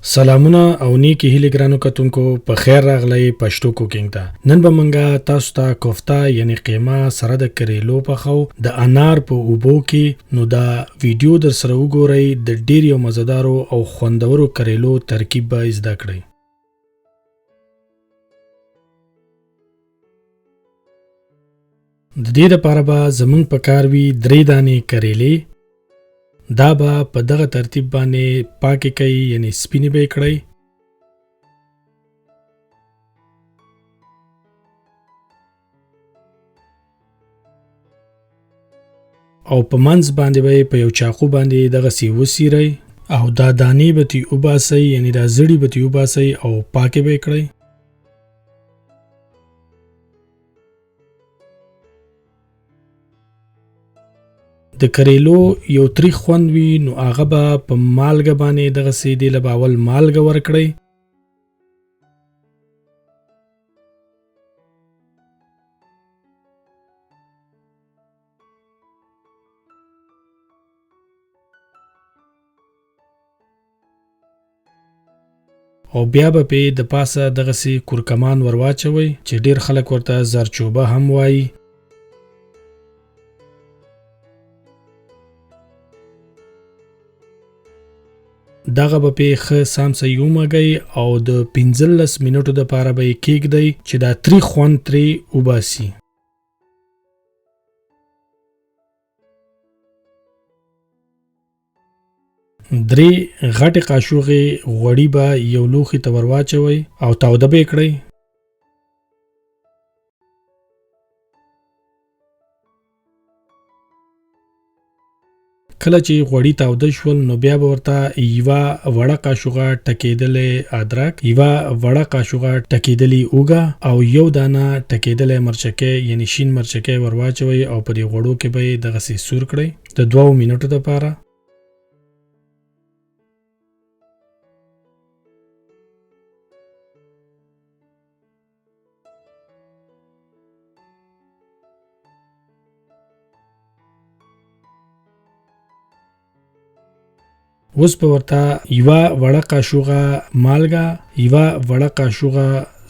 سلامونه او نیکی هیله ګرانو کتونکو په خیر راغلی پښتو کوکینګ ته. نن به مونږه تاسو ته کوفته یعنی قیمه سره د کریلو پخو د انار په اوبو کې. نو دا ویډیو در سره وګورئ د ډیر یو مزیدارو او خوندورو کریلو ترکیب به زده کړئ. د دې لپاره به زمونږ په کار وي 3 دانې کریلې. دا به په دغه ترتیب باندې پاکې کوي یعنی سپینې به کړئ. او په منځ باندې به په یو چاقو باندې دغه سی وسیری او دا دانې به تی وباسئ یعنی دا زړی به تی وباسئ او پاکې به کړئ. د کریلو یو تریخ خوند وي نو هغه به په مالګه باندې دغه سي دی له باول مالګه ورکړئ. او بیا به په د پاسه دغه سي کورکمان ورواچوي چې ډیر خلک ورته زرچوبه هم وایي. دغه به په ښه سامسه یومږئ او د 15 منټو دپاره به یې کېږدئ چې دا تریخ خوند ترې وباسي. درې غټې قاشوغې غوړي به یو لوښي ته ورواچوئ او تاوده به یې کړئ. کله چې غوړي تاوده شول نو بیا به ورته یوه وړه قاشوغه ټکېدلې ادرک، یوه وړه قاشوغه ټکېدلې اوږه او یو دانه ټکېدلې مرچکۍ یعنی شین مرچکۍ ورواچوئ او په دې غوړو کې به یې دغسې سور کړئ د 2 منټو دپاره. اوس به ورته یوه وړه قاشوغه مالګه، یوه وړه قاشوغه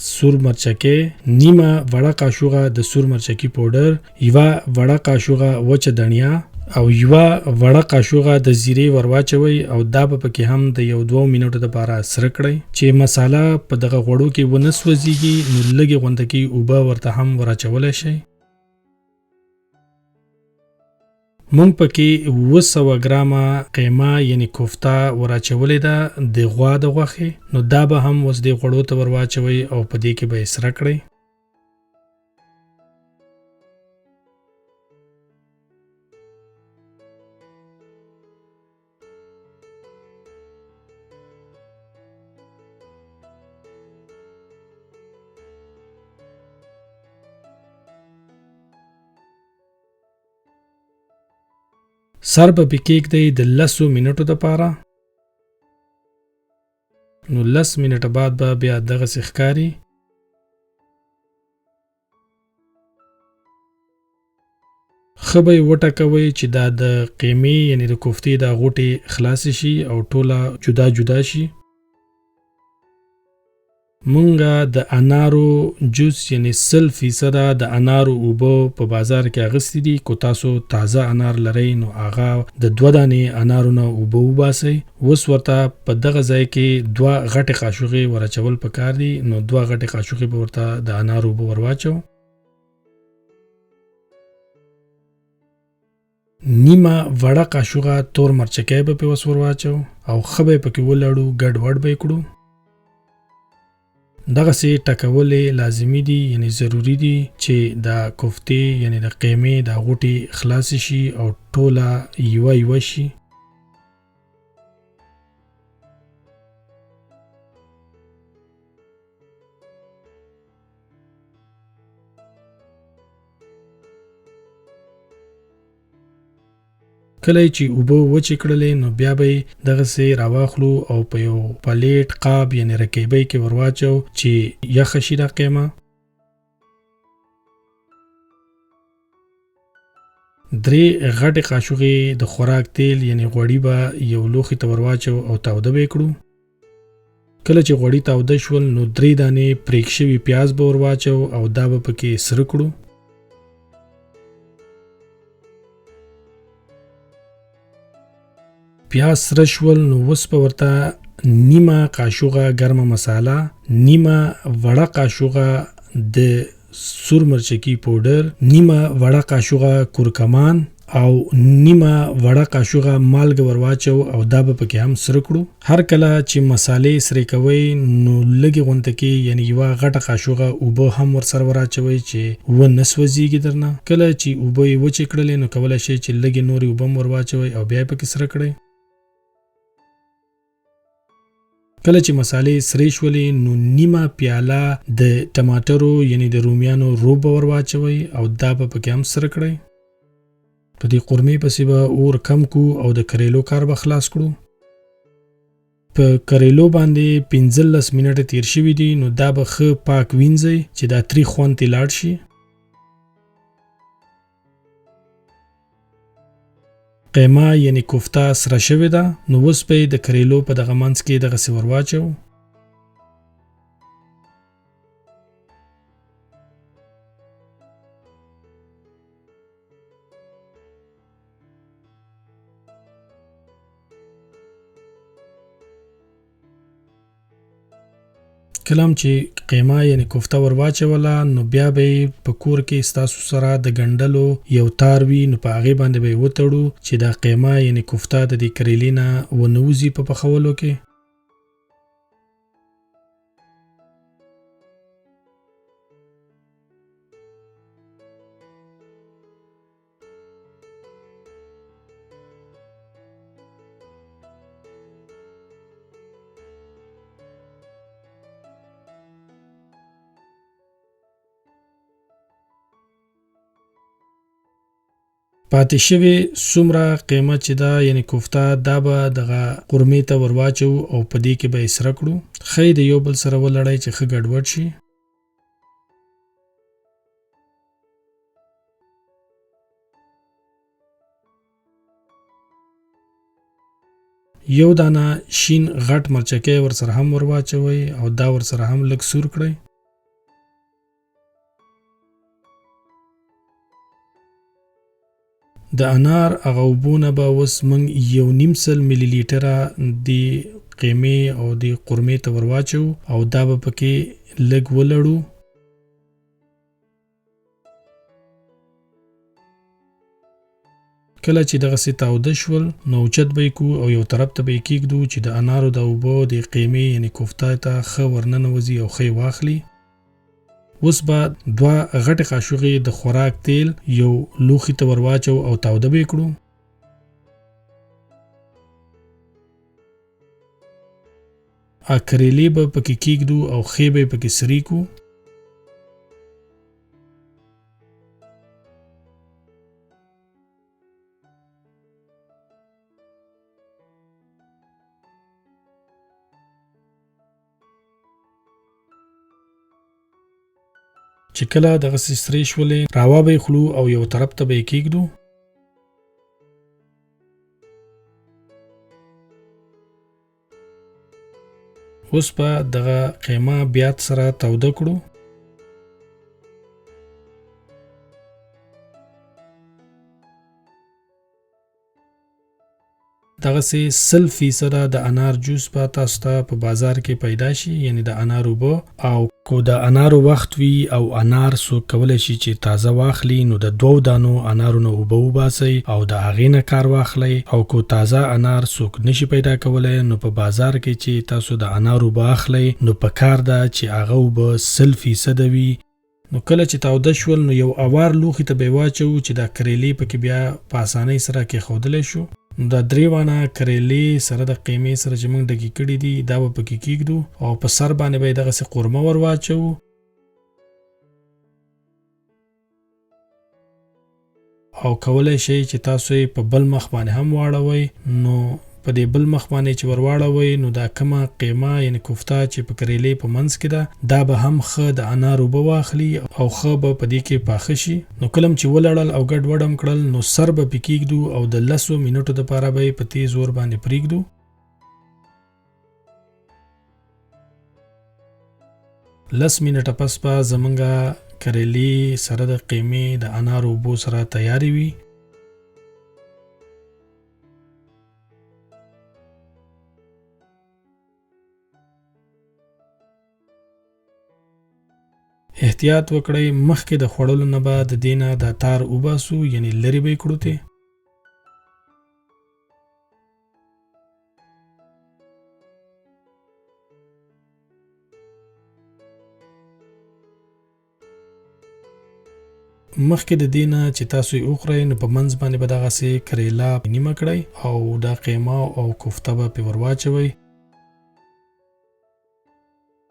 سور مرچکۍ، نیمه وړه قاشوغه د سور مرچکي پوډر، یوه وړه قاشوغه وچه دڼیا او یوه وړه قاشوغه د زیرې ورواچوئ او دا به پکې هم د 1-2 منټو دپاره سره کړئ چې مساله په دغه غوړو کې ونه سوځېږي. نو لږې غوندکې اوبه ورته هم وراچولی شئ. مونږ پکې 200 ګرامه قیمه یعنی کوفته وراچولې ده د غوا د غوښې. نو دا به هم اوس دې غوړو ته ورواچوئ او په دې کې به یې سره کړئ. سر به پې کېږدئ د 10 منټو دپاره. نو 10 منټه بعد به بیا دغسې ښکاري. ښه به یې وټکوئ چې دا د قیمې یعنی د کوفتې دا غوټې خلاصې شي او ټوله جدا جدا شي. مونږه د انارو جوس یعنی 100% د انارو اوبو په بازار کې اغستی دي. کو تاسو تازه انار لرئ نو هغه د 2 دانې انارو نه اوبو وباسئ. اوس ورته په دغه ځای کې 2 غټې قاشوغې وراچول پکار دي. نو 2 غټې قاشوغې به ورته د انارو اوبو ورواچو. نیمه وړه قاشوغه تور مرچکۍ به پې اوس ورواچو او ښه به یې پکې ولړو، ګډ وډ به یې کړو. دغسې ټکولې لازمي دي یعنی ضروري دي چې دا کوفتې یعنی د قیمې دا غوټې خلاصې شي او ټوله یوه شي. کله چې اوبه وچې کړلې نو بیا به یې دغسې راواخلو او په یو پلیټ قاب یعنی رکیبۍ کې ورواچو چې یخه شي دا قیمه. 3 غټې قاشوغې د خوراک تیل یعنی غوړي به یو لوښي ته ورواچو او تاوده به یې کړو. کله چې غوړي تاوده شول نو 3 دانې پریک شوي پیاز به ور واچو او دا به پکې سره کړو. پیاز سره شول نو اوس به ورته نیمه قاشوغه ګرمه مساله، نیمه وړه قاشوغه د سور مرچکی پودر، نیمه وړه قاشوغه کورکمان او نیمه وړه قاشوغه مالګه ور واچو او دا به پکې هم سره کړو. هر کله چې مسالې سره کوي نو لږه غونته کې یعنی یو غټه قاشوغه اوبه هم ور سره واچوي چې و نسوځيږي درنه. کله چې اوبه یې وچ کړلې نو کولای شي چې لږه نوري اوبه ور واچوي او بیا پکې سره کړئ. کله چې مسالې سرې شولې نو نیمه پیاله د ټماټرو یعنی د رومیانو روب ور واچوي او دا به پکې هم سره کړئ. په دې قورمې پسې به اور کم کو او د کریلو کار به خلاص کړو. په کریلو باندې 15 منټه تیر شوي دي نو دا به ښه پاک وینځئ چې دا تری خوند تې لاړ شي. قیمه یعنی کوفته سره شوې ده نو اوس به د کریلو په دغه منځ کې دغه سی ور واچو. کلم چې قیمه یعنی کوفته ور واچوله نو بیا به په کور کې ستاسو سره د ګنډلو یو تار وي نو په هغې باندې به یې وتړو چې دا قیمه یعنی کوفته د دې کریلې نه ونوځي په پخولو کې. پاتې شوی څومره قیمه چې دا یعنی کوفته دا به دغه قورمې ته ور واچو او په دې کې به یې سره کړو. ښه د یو بل سره ولړئ چې ښه ګډوډ شي. یو دانه شین غټ مرچکی ور سره هم ور واچوئ او دا ور سره هم لږ سور کړئ. د انار هغه اوبونه به اوس موږ 1.5 ملي لیټره د قیمې او د قورمې ته ور واچو او دا به پکې لږ ولړو. کله چې دغه سی تاوده شول نو اوچت به یې کو او یو طرف ته به یې کېږدو چې د انارو د اوبو د قیمې یعنی کوفته ته ښه ورننوځي او ښه یې واخلي. اوس به 2 غټې قاشوغې د خوراک تیل یو لوښي ته ور واچو او تاوده به یې کړو. کرېلې به پکې کېږدو او ښې به یې پکې سرې کړو. چې کله دغه سرې شولې راوا به یې خلو او یو طرف ته به یې کېږدو. اوس به دغه قیمه بیا سره تاوده کړو. دغه سي 100% د انار جوس په تاسو ته په بازار کې پیدا شي یعنی د انار اوبه او کو د انارو وخت وی او انار سو کولای شي چې تازه واخلي نو د 2 دانو انارو نه اوبه وباسي او د هغې نه کار واخلي او کو تازه انار سو نشي پیدا کولای نو په بازار کې چې تاسو د انارو واخلي نو په کار ده چې هغه وب 100% وي. نو کله چې تاوده شول نو یو اوار لوښي ته به واچو چې دا کریلې پکې بیا په اسانۍ سره کې خودلې شو. دا 3 وانه کریلې سره د قیمې سره چې موږ ډکی کړي دي دا به پکې کېږدو او په سر باندې به دغه څه قورمه ور واچو او کولای شي چې تاسو په بل مخ باندې هم واړوي. نو په دې بل مخ باندې چې ور واړوي نو دا کومه قیمه یعنی کوفته چې په کریلې په منځ کې ده دا به هم ښه د انارو به واخلي او ښه به په دې کې پاخه شي. نو کلم چې ولړل او ګډ وډم کړل نو سر به پکې کېږدو او د 10 منټو لپاره به په تیز اور باندې پرېږدو. 10 منټه پس په زمونږه کریلی سره د قیمې د انار اوبو سره تیاری وي. احتیاط وکړئ مخکې د خوړلو نه به د دینه د تار وباسو یعنی لري به کړو ته. مخکې د دینه چې تاسو یې وخورئ نو په منځ باندې به دغه سي کریلا نیمه کړئ او دا قیمه او کوفته به پې ور واچوئ.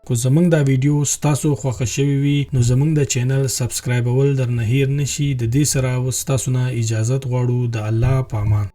کو زمونږ دا ویډیو ستاسو خوښه شوی وي نو زمونږ د چینل سبسکرایبول در نه هیر نشي. د دې سره ستاسو نه اجازت غواړو. د الله په امان.